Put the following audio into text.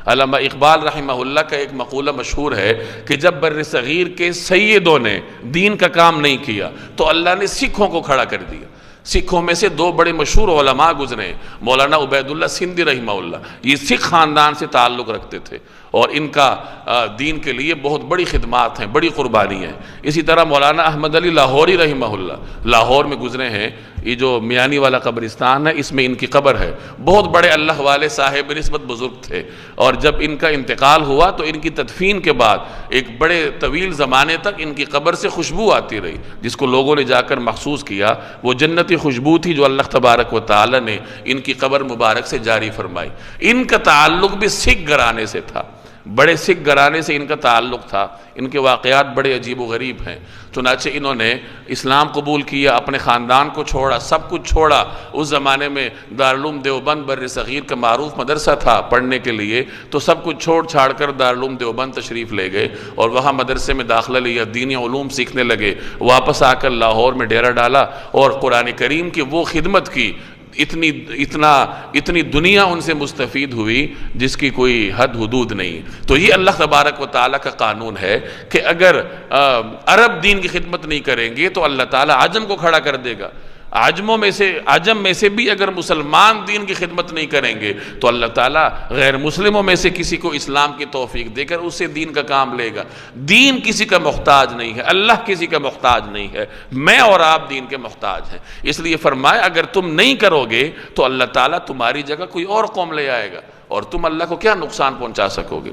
علامہ اقبال رحمہ اللہ کا ایک مقولہ مشہور ہے کہ جب بر صغیر کے سیدوں نے دین کا کام نہیں کیا تو اللہ نے سکھوں کو کھڑا کر دیا۔ سکھوں میں سے دو بڑے مشہور علماء گزرے، مولانا عبید اللہ سندھی رحمہ اللہ، یہ سکھ خاندان سے تعلق رکھتے تھے اور ان کا دین کے لیے بہت بڑی خدمات ہیں، بڑی قربانی ہیں۔ اسی طرح مولانا احمد علی لاہوری رحمہ اللہ لاہور میں گزرے ہیں، یہ جو میانی والا قبرستان ہے اس میں ان کی قبر ہے۔ بہت بڑے اللہ والے صاحب نسبت بزرگ تھے، اور جب ان کا انتقال ہوا تو ان کی تدفین کے بعد ایک بڑے طویل زمانے تک ان کی قبر سے خوشبو آتی رہی، جس کو لوگوں نے جا کر محسوس کیا وہ جنتی خوشبو تھی جو اللہ تبارک و تعالی نے ان کی قبر مبارک سے جاری فرمائی۔ ان کا تعلق بھی سکھ گھرانے سے تھا، بڑے سکھ گھرانے سے ان کا تعلق تھا۔ ان کے واقعات بڑے عجیب و غریب ہیں۔ چنانچہ انہوں نے اسلام قبول کیا، اپنے خاندان کو چھوڑا، سب کچھ چھوڑا۔ اس زمانے میں دارالعلوم دیوبند بر صغیر کا معروف مدرسہ تھا پڑھنے کے لیے، تو سب کچھ چھوڑ چھاڑ کر دارالعلوم دیوبند تشریف لے گئے اور وہاں مدرسے میں داخلہ لیا، دینی علوم سیکھنے لگے۔ واپس آ کر لاہور میں ڈیرہ ڈالا اور قرآن کریم کی وہ خدمت کی، اتنی دنیا ان سے مستفید ہوئی جس کی کوئی حد حدود نہیں۔ تو یہ اللہ تبارک و تعالیٰ کا قانون ہے کہ اگر عرب دین کی خدمت نہیں کریں گے تو اللہ تعالیٰ عجم کو کھڑا کر دے گا۔ عجم میں سے بھی اگر مسلمان دین کی خدمت نہیں کریں گے تو اللہ تعالیٰ غیر مسلموں میں سے کسی کو اسلام کی توفیق دے کر اسے دین کا کام لے گا۔ دین کسی کا محتاج نہیں ہے، اللہ کسی کا محتاج نہیں ہے، میں اور آپ دین کے محتاج ہیں۔ اس لیے فرمایا اگر تم نہیں کرو گے تو اللہ تعالیٰ تمہاری جگہ کوئی اور قوم لے آئے گا، اور تم اللہ کو کیا نقصان پہنچا سکو گے۔